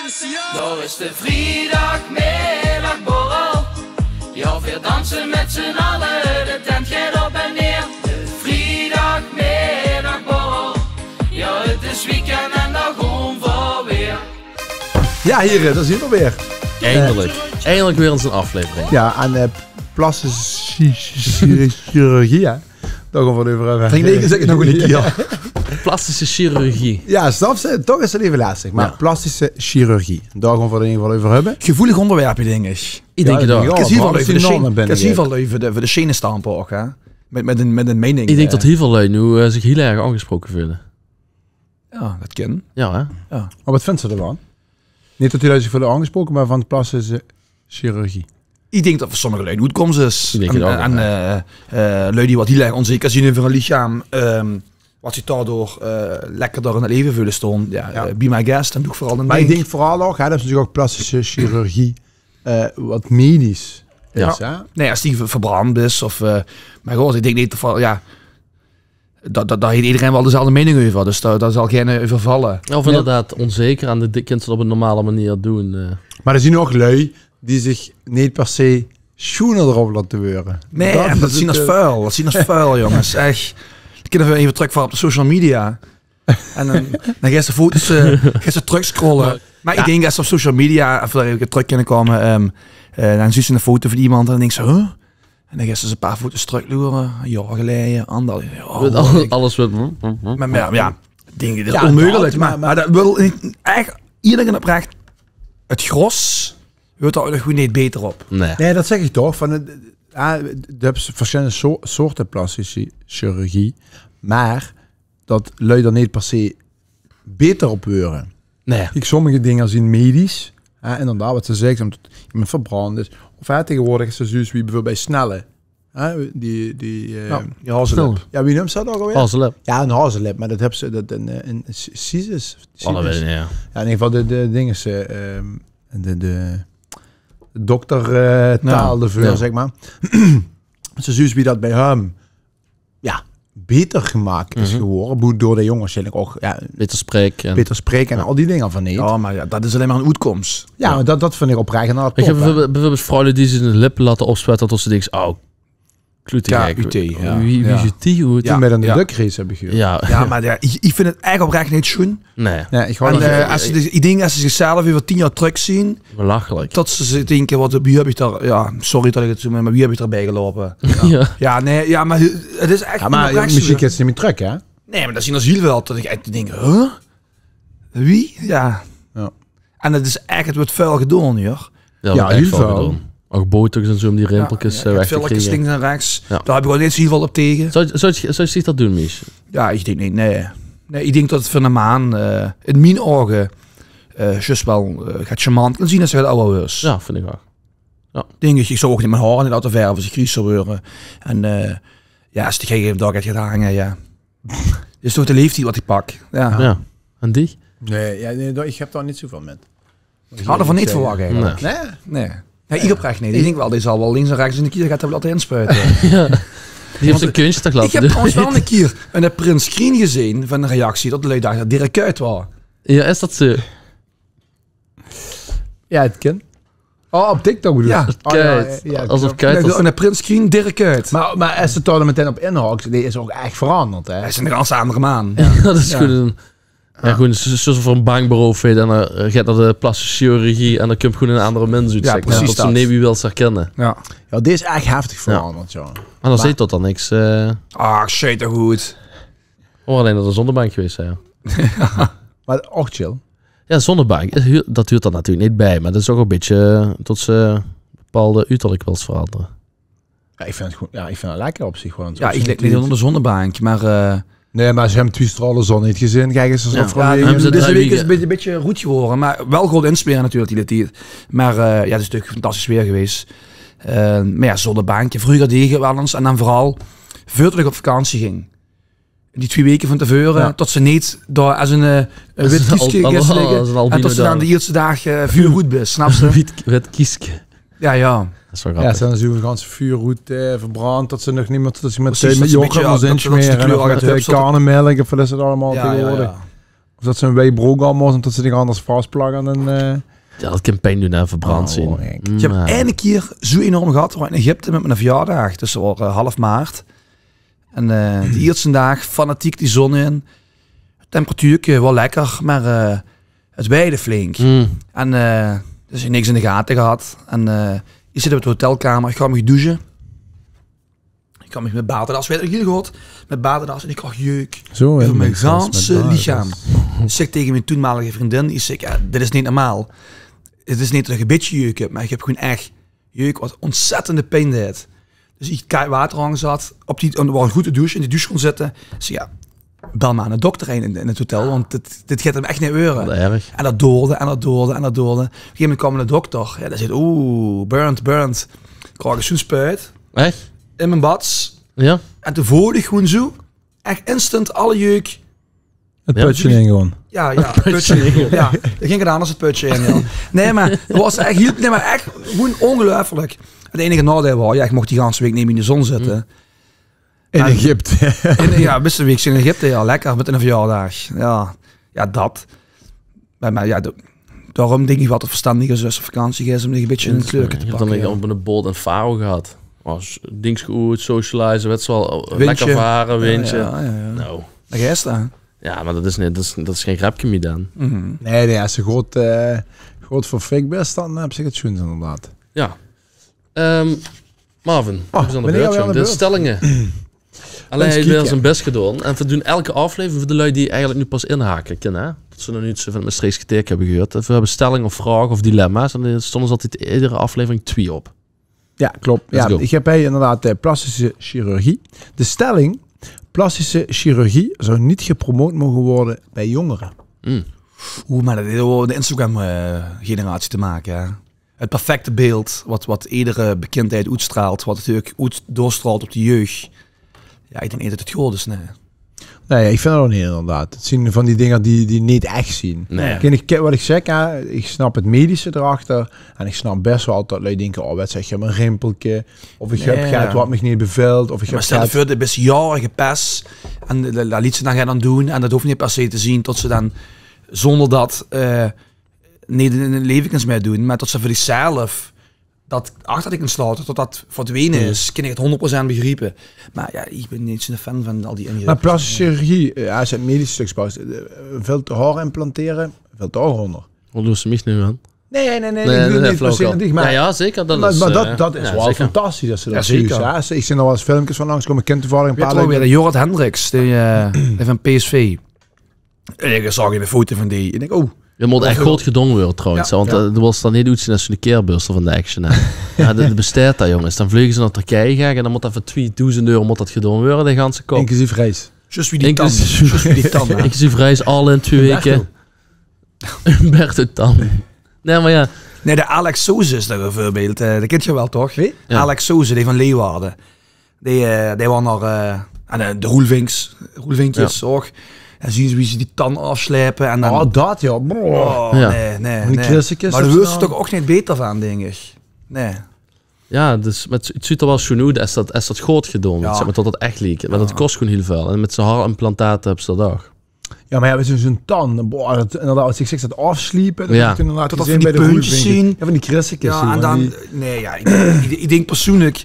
Nou is de vrijdagmiddagborrel. Ja, weer dansen met z'n allen, de tent gaat op en neer. De vrijdagmiddagborrel. Ja, het is weekend en dan gewoon voor weer. Ja, heren, daar zien we weer. Eindelijk weer eens een aflevering. Ja, aan plastische chirurgie, hè. Daar gaan we het over hebben. Denk zeg ik nog een keer. Plastische chirurgie. Ja, snap ze? Toch is het even lastig. Maar plastische chirurgie, daar gaan we het in ieder geval over hebben. Gevoelig onderwerpje, denk ik. Ik denk het ook. Ik zie wel even de voor de scene stampen ook, hè. Met een mening. Ik denk dat heel veel lui nu zich heel erg aangesproken voelen. Ja, dat kan. Ja, hè? Maar wat vindt ze ervan? Niet dat hij zich voelen aangesproken, maar van de plastische chirurgie. Ik denk dat voor sommige lui uitkomst is. Ik denk het ook, en lui die wat heel erg onzeker zien over hun lichaam. Wat ze daardoor lekkerder in het leven vullen stond. Be my guest. En doe ik vooral een Maar ik denk vooral ook, dat is natuurlijk ook plastische chirurgie wat medisch is. Hè? Nee, als die verbrand is. Of, maar goed, ik denk niet van, ja... Daar heeft iedereen wel dezelfde mening over. Dus daar zal geen over vallen. Of inderdaad onzeker aan de kind op een normale manier doen. Maar er zijn ook lui die zich niet per se schoenen erop laten weuren. Nee, dat zien als vuil. Dat zien als vuil, jongens. Echt. Ik kan even terug van op de social media. En dan ga je de foto's terug scrollen. Maar ik denk als ze op social media even terug kunnen komen. Dan zie je een foto van iemand en dan denk je, huh? En dan gaan ze een paar foto's terugloeren. Een jaar geleden, anderhalf jaar. Alles wat... Maar ja, denk dat is onmogelijk. Maar dat wil eigenlijk iedereen oprecht. Het gros wordt er nog goed niet beter op. Nee, dat zeg ik toch. Je hebt verschillende soorten plastische chirurgie. Maar dat lui er niet per se beter op worden. Nee. Kijk, sommige dingen zien medisch. Inderdaad, wat ze zegt, omdat iemand verbrand is. Of tegenwoordig is het zoals wie bijvoorbeeld bij Snelle. Die hazelip. Ja, wie noemt ze dat ook alweer? Hazelip. Ja, een hazelip, maar dat hebben ze een Cisis. Ja, in ieder geval de dingen de doktertaal ervoor, zeg maar. Zoals wie dat bij hem beter gemaakt is geworden. Door de jongens ook beter spreken en al die dingen van niet. Ja, maar dat is alleen maar een uitkomst. Ja, maar dat vind ik oprecht een Ik heb bijvoorbeeld vrouwen die zijn lippen laten opswetten tot ze denken, klutig. UT. Wie is die? Toen met een duckrace heb ik gehoord. Ja, maar ik vind het eigenlijk oprecht niet schoon. Nee. Ik denk als ze zichzelf over 10 jaar terug zien. Belachelijk. Dat ze denken, wie heb ik daar... Ja, sorry dat ik het zo maar wie heb ik erbij gelopen? Maar het is echt... Ja, maar muziek is niet meer terug, hè? Nee, maar dat zien als heel wel. Dat ik echt denk, huh? Wie? Ja. En het is echt, het wordt vuil gedaan, hoor. Ja, heel veel. Ook botox en zo om die rimpeltjes weg te krijgen. Links en rechts. Ja. Daar heb ik wel niet zoveel op tegen. Zou je zich dat doen, Mies? Ja, ik denk niet. Nee, ik denk dat het van een maan in mijn ogen just wel gaat charmant kan zien als je het oude is. Ja, vind ik ook. Ja. Denk ik zou ook niet mijn haar niet laten verven als ik griezer worden. En als die gegeven dag gaat hangen, ja. Dus toch de leeftijd wat ik pak. Ja. En die? Nee, ik heb daar niet zoveel met. Had ervan niet verwacht eigenlijk. Nee. Nee, ik oprecht niet. Ik denk wel, die zal wel links en rechts in de keer gaat hij wel laten inspuiten. Die heeft een kunstje toch laten doen. Ik heb trouwens wel een keer een print screen gezien van een reactie dat de lui dacht dat Dirk Kuyt was. Ja, is dat zo? Ja, het kan. Oh, op TikTok bedoel je? Ja, alsof Kuyt... Een print screen Dirk Kuyt. Maar als het er meteen op inhakt, die is ook echt veranderd, hè? Hij is een ganse andere man. Ja, dat is goed een... Ja, gewoon zoals voor een bankbureau weet en dan gaat naar de plastische chirurgie en dan komt gewoon een andere mens uit. Ja, precies. Dat ze wie wil ze herkennen. Ja, dit is echt heftig veranderd, zo. Maar dan zit dat dan niks. Shit, goed. Alleen dat er zonnebank geweest zijn. Maar ook chill. Ja, zonnebank, dat huurt er natuurlijk niet bij, maar dat is ook een beetje tot ze bepaalde uiterlijk wil veranderen. Ja, ik vind het lekker op zich gewoon. Ja, ik leg niet onder de zonnebank, maar... Nee, maar ze hebben 2 stralen zon niet gezien. Kijk eens, deze week is een beetje roet geworden. Maar wel goed inspelen natuurlijk die tijd. Maar het is natuurlijk fantastisch weer geweest. Maar ja, zonnebankje. Vroeger deed je wel eens. En dan vooral voordat ik op vakantie ging. Die 2 weken van tevoren. Tot ze niet door als een wit kiesje liggen. En tot ze dan de eerste dag vuurgoed best. Snap je? Wit kiesje. Ja. Dat is wel ze hebben zo'n ganse vuurroet verbrand. Dat ze nog niemand met yoghurt insmeren. Of karnemelk. Of dat is het allemaal tegenwoordig. Of dat ze een weebroek allemaal, omdat ze zich anders vastplakken. En, Ja, dat kan pijn doen en verbrand zien. Ik heb één keer zo enorm gehad. We waren in Egypte met mijn verjaardag. Dus dat was half maart. En die eerste dag fanatiek die zon in. Temperatuur wel lekker, maar het weide flink. En dus ik niks in de gaten gehad. En ik zit op de hotelkamer, ik ga me douchen. Ik ga me met badendas, weet je jullie gehoord? Met badendas en ik krijg jeuk. Zo, over mijn ganse lichaam. Ik zeg tegen mijn toenmalige vriendin, ik zeg, ja, dit is niet normaal. Het is niet dat ik een beetje jeuk heb, maar ik heb gewoon echt jeuk wat ontzettende pijn deed. Dus ik kijk waterhang zat, er was een goede douche, in die douche kon zitten. Dus ja, bel maar aan de dokter in het hotel, want dit gaat hem echt niet euren. Erg. En dat doorde, en dat doorde, en dat doorde. Op een gegeven moment kwam de dokter. Ja, dat zegt, burnt. Ik krijg zo'n spuit Echt? in mijn bats. Ja? En toen voelde ik gewoon zo, echt instant alle jeuk. Het putje in gewoon. Ja, het putje in. Ja, dat ging gedaan als het putje in. Ja. Nee, maar het was echt, echt gewoon ongelooflijk. Het enige nadeel was, ja, ik mocht die ganse week niet in de zon zitten. In Egypte. Ja, best een week in Egypte, ja, lekker met een verjaardag. Ja, dat. Maar ja, daarom denk ik wat het verstandige zus vakantie is om een beetje in het leuke te pakken. Dan op een boot in Faro gehad. Was dings goed, socializen, werd wel lekker varen, windje. Ja. Nou. Dat is dat. Ja, maar dat is geen grapje meer dan. Nee, als je groot voor fik bent, dan heb je het schoen inderdaad. Ja. Marvin, de stellingen. Alleen hij heeft weer zijn best gedaan. En we doen elke aflevering voor de lui die eigenlijk nu pas inhaken. Hè? Dat ze nog niet zo van het streeks geteken hebben gehoord. We hebben stellingen of vragen of dilemma's. En er stonden altijd iedere aflevering 2 op. Ja, klopt. Ja, ik heb hier inderdaad plastische chirurgie. De stelling, plastische chirurgie zou niet gepromoot mogen worden bij jongeren. Maar dat heeft de Instagram-generatie te maken. Hè? Het perfecte beeld, wat iedere bekendheid uitstraalt, wat natuurlijk doorstraalt op de jeugd. Ja, ik denk niet dat het goed is, nee. Nee, ik vind het ook niet inderdaad. Het zien van die dingen die niet echt zien. Nee. Wat ik zeg, ik snap het medische erachter. En ik snap best wel dat jullie denken, wat zeg je, een rimpeltje. Of ik heb gehad wat me niet bevilt. Of ik maar stel je voor, de best jaren gepest. En dat liet ze dan doen. En dat hoeft niet per se te zien tot ze dan, zonder dat, niet in een levens mee doen. Maar tot ze voor zichzelf dat achter ik kan sluiten, tot dat verdwenen is, kan ik het 100% begrijpen. Maar ja, ik ben niet zo'n fan van al die ingrepen. Maar plastische chirurgie, als je het medische stuk spaust, veel te haar implanteren, veel te haar onder. Wat doen ze mij nu aan? Nee, ik wil niet per se niet, maar ja, zeker. Dat is wel fantastisch dat ze dat zeker. Ja, ik zie nog wel eens filmpjes van langskomen, kind toevallig een paar dagen. Weer de Jorrit Hendricks, die van PSV. En ik zag in de foto van die, en ik denk, je moet echt goed gedaan worden trouwens, want er was dan niet iets als je de keerbuster van de Action hebt. Ja, dat bestaat dat jongens. Dan vliegen ze naar Turkije gaan en dan moet dat voor €2000 moet dat gedaan worden, de ganse kop. Inclusief reis. Just wie die tand. Inclusief reis, al in 2 weken. Berthe tand. Nee, maar ja. Nee, de Alex Soze is daar een voorbeeld. Dat kent je wel, toch? Wie? Ja. Alex Soze, die van Leeuwarden. Die was naar de Roelvinkjes, ook. En zien ze wie ze die tand afslijpen. En dan... dat ja. Nee. Maar daar wil ze toch ook niet beter van, denk ik. Nee. Ja, dus het ziet er wel schoon uit als dat goed gedaan wordt, zeg maar, tot het echt leek. Maar dat kost gewoon heel veel. En met zijn haarimplantaten hebben ze dat ook. Ja, maar ja, zo'n tand, inderdaad, als ik zeg dat afsliepen, tot dat van die puntjes zien. Ja, van die krissetjes zien. En dan, ik denk persoonlijk,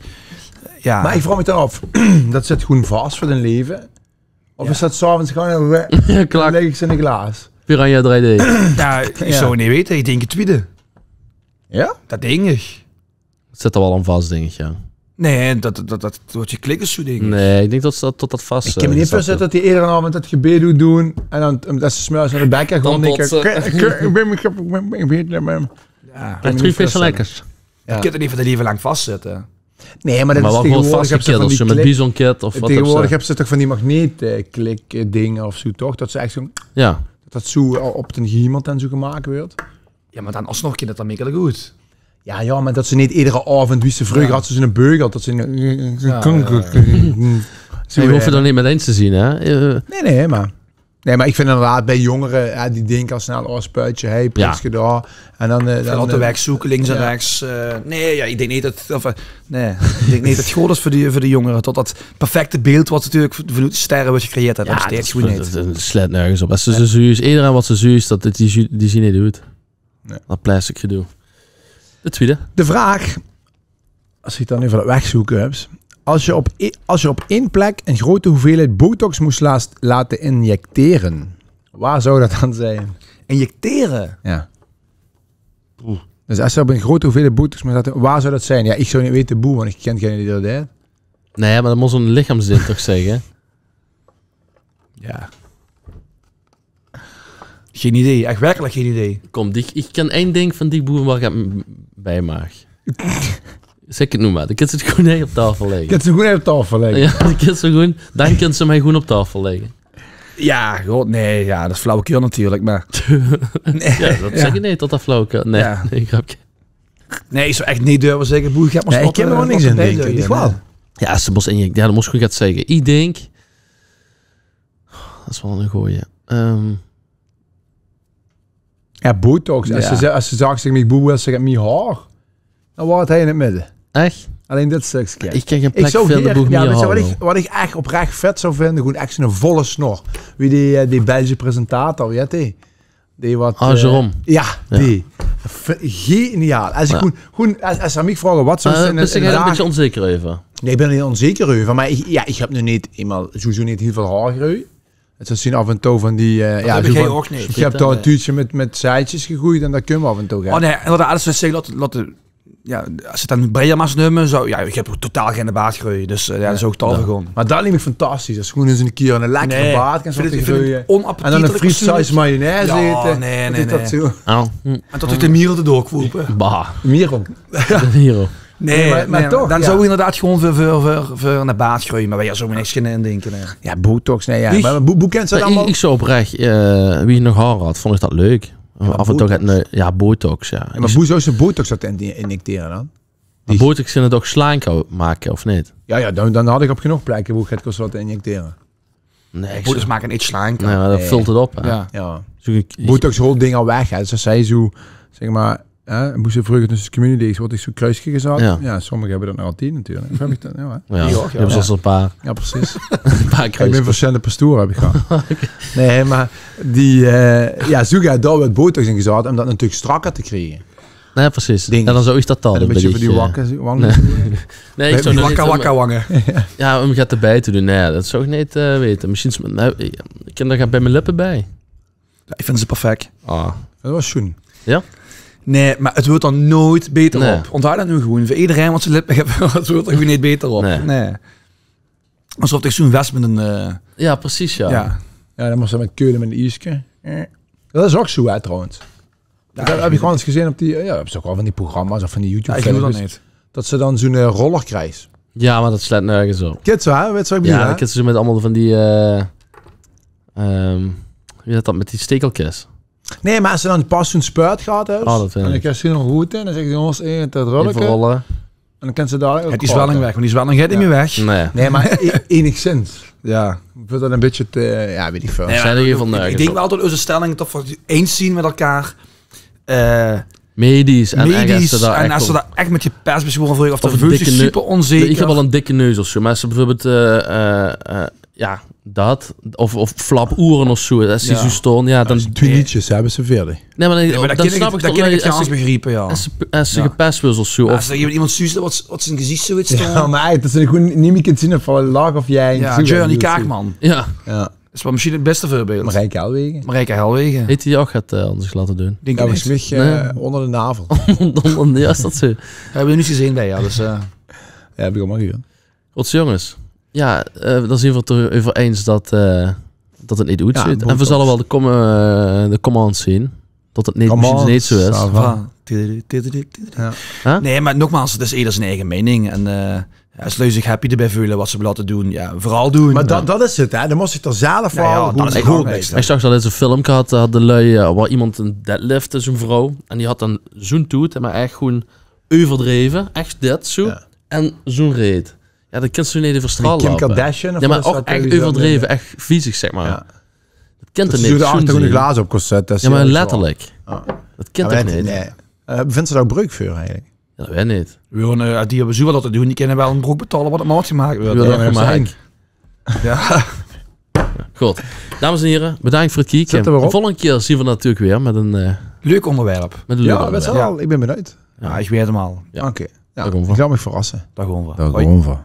ja. Maar ik vraag me dan af, dat zit gewoon vast voor een leven? Of is dat s'avonds gewoon klaar. leg ik ze in een glaas? Piranha 3D. Ja, ik zou niet weten, ik denk het tweede. Ja? Dat denk ik. Het zit er wel aan vast, denk ik, ja. Nee, dat wordt je klikken zo, denk ik. Nee, ik denk dat ze tot dat vast... Ik kan me niet voorstellen dat hij iedere avond het gebed doet doen en dan dat ze smuis naar de bek en gewoon denken... Ja, 3 vissen lekkers. Je kunt er niet voor de leven lang vastzitten. Nee, maar dat is tegenwoordig heb ze van die met bizonkit of wat. Tegenwoordig hebben ze toch van die magneetklik dingen of zo, toch? Dat ze echt zo... Ja. Dat zo op een iemand en zo gemaakt wordt. Ja, maar dan alsnog je dat dan meekelijk goed. Ja, maar dat ze niet iedere avond, wie ze vroeger had, ze een beugel, dat ze je hoeft het dan niet met eens te zien, hè? Nee, maar... Nee, maar ik vind inderdaad bij jongeren, die denken al snel, spuitje, hey, prins gedaan. En dan de weg zoeken, links en rechts. Ik denk niet dat het goed is voor de jongeren. Tot dat perfecte beeld wat natuurlijk voor de sterren wordt gecreëerd. Dat steeds goed niet. Het slaat nergens op. Als ze zuus, iedereen wat ze zuus, dat die zien niet doet. Nee. Dat plastic gedoe. De tweede. De vraag, als je het dan even dat wegzoeken hebt. Als je op één plek een grote hoeveelheid botox moest laten injecteren, waar zou dat dan zijn? Injecteren? Ja. Dus als je op een grote hoeveelheid botox moest laten, waar zou dat zijn? Ja, ik zou niet weten want ik ken geen idee dat deed. Nee, maar dat moet zo'n lichaamsdeel toch zeggen? Ja. Geen idee, echt werkelijk geen idee. Kom, ik ken één ding van die boer waar ik het bij mag. Zeg het nu maar, dan kan ze het gewoon niet op tafel leggen. Kan ze gewoon op tafel leggen? Ja, dan kan ze mij gewoon op tafel leggen. Ja, god, nee, ja, dat is flauwekul natuurlijk, maar... Nee, ja, dat zeg je niet, tot dat flauwekul. Nee, ja. Nee, grapje. Nee, ik zou echt niet durven zeggen, boer, ik heb maar ik heb er nog niks in, denk ik. Ja, als ze bos injecten, ja, dat moest ik gewoon gaan zeggen. Ik denk... Dat is wel een gooie. Ja, botox. Als ze zag zich met boe, als ze met haar, dan wordt hij in het midden. Echt? Alleen dit stukje. Ik kan geen plek vinden, wat ik echt oprecht vet zou vinden, gewoon echt zo'n volle snor. Wie die Belgische presentator, weet je? Die wat... Jerome. Die. Geniaal. Als ik als ze mij vragen, wat zou ben je een beetje onzeker over? Nee, ik ben er niet onzeker over, maar ik heb nu niet eenmaal sowieso niet heel veel haargroei. Het zien af en toe van die... ook niet. Je hebt daar een tuutje met zaadjes gegroeid en dat kunnen we af en toe gaan. Oh nee, inderdaad, als we zeggen, als het dan Breamas nemen, zo, ja, ik heb totaal geen baardgroei, dus dat is ook tof gewoon. Maar dat lijkt me fantastisch, als gewoon eens een keer een lekkere baard kan groeien. En dan een friet-size mayonaise eten. Nee. Dat zo. En tot ik de mieren te doorkwoepen. Bah. Mieren. Mieren. Nee, maar toch. Dan zou je inderdaad gewoon voor een baard groeien, maar wij er zo niks in denken. Nee. Ja, botox, nee, ja. Maar hoe kent ze dat allemaal? Ik zou oprecht, wie nog haar had, vond ik dat leuk. Af en toe gaat botox, ja. Maar hoe zou ze botox dat injecteren dan? Botox kunnen het ook slank maken, of niet? Ja, dan had ik op genoeg plekken hoe het kost wat injecteren. Nee, botox maken niet slank. Nee, maar dat vult het op. Ja. Botox holt dingen al weg. Hè. Dus als zij zo, zeg maar, moest je vroeger tussen community wordt ik zo kruisje gezet. Ja, sommigen hebben dat nog al 10 natuurlijk. Heb ik dat? Hebben zelfs een paar. Ja, precies. Een paar kruisjes. Ik ben verschillende pastoren heb ik gehad. Okay. Nee, maar die, zo gaat daar wat botox in gezet om dat natuurlijk strakker te krijgen. Nee, precies. En dan zou ik dat dan. Een beetje voor die wangen. Nee, ik zou die wakka wangen. Ja, om gaat erbij te doen. Nee, dat zou ik niet weten. Misschien, ik ken daar bij mijn lippen bij. Ja, ik vind ze perfect. Dat was schoen. Ja? Nee, maar het wordt er nooit beter op. Onthoud dat nu gewoon. Voor iedereen wat zijn lippen hebben, het wordt er gewoon niet beter op. Nee. Alsof ik zo'n vest met een... Ja, precies, ja. Ja, dan moest ze met keulen met een ijsje. Dat is ook zo, hè, trouwens. Ja, dat heb je gewoon eens gezien op die... Ja, heb je ook al van die programma's of van die YouTube-filmpjes. Ja, dat ze dan zo'n roller krijgt. Ja, maar dat slaat nergens op. Kent zo, hè? Weet je wat ik bedoel, ja, dan kent ze met allemaal van die... wie heet dat met die stekelkes? Nee, maar als ze dan pas zo'n spuit gaat, dus, dat vind ik. En dan krijg je nog goed in, dan zeg je jongens, het rollen. En dan kan ze daar ook... Het is zwelling weg, maar die zwelling gaat niet meer weg. Nee, maar enigszins. Ja. Ik vind dat een beetje te... Ja, weet ik veel. Ik denk wel dat onze stellingen toch voor eens zien met elkaar. Medisch. En als ze daar echt met je pers beschoren voor je, of dat voelt je super onzeker. Ik heb wel een dikke neus of zo. Maar als ze bijvoorbeeld... dat. Of flapoeren of zo. Als die zo stoon, ja, dan... Tweetjes hebben ze verder. Nee, maar dan snap ik dat ken ik het begrepen, ja. Als ze gepest was of zo. Als er iemand zuist wat zijn gezicht zoiets stoon. Ja, maar dat ze gewoon niet meer kunt zien of een laag of jij... Ja, Johnny Kaakman. Ja. Dat is wel misschien het beste voorbeeld. Marijke Helwegen. Heeft hij ook gaat anders laten doen? Denk ik niet. Onder de navel. Ja, is dat zo? Hebben we nu gezien bij jou, dus... Ja, heb ik allemaal gedaan. Gods jongens. Ja, dan zijn we het erover eens dat het niet goed zit. En we zullen wel de commands zien. Dat het niet zo is. Ja. Nee, maar nogmaals, het is ieder zijn eigen mening. En als lui zich happy erbij voelen wat ze laten doen, ja, vooral doen. Maar dat is het, hè. Dan moest ik er zelf voor dat is goed. Ik zag dat eens een film gehad, had de lui waar iemand een deadlift is, een vrouw. En die had dan zo'n toet, maar echt gewoon overdreven. Echt dit, zo. Ja. En zo'n reet. Ja, dat kan ze niet even stralen. Kim Kardashian? Ja, maar ook echt overdreven, echt viezig, zeg maar. Ja. kent dat het ze niet. de achter een glazen op kost zetten. Ja, maar letterlijk. Dat kent het niet. Nee. Vindt ze daar ook breuk voor eigenlijk? Ja, dat weet niet. Die hebben zo dat te doen. Die kunnen wel een broek betalen wat het maat gemaakt wordt. Ja. Goed. Dames en heren, bedankt voor het kijken. De volgende keer zien we natuurlijk weer met een... leuk onderwerp. Met een leuk onderwerp. Ik ben benieuwd. Ja, ik weet hem al. Ja. Oké. Ja, ik zal me verrassen. Dag gewoon voor. Dag gewoon voor.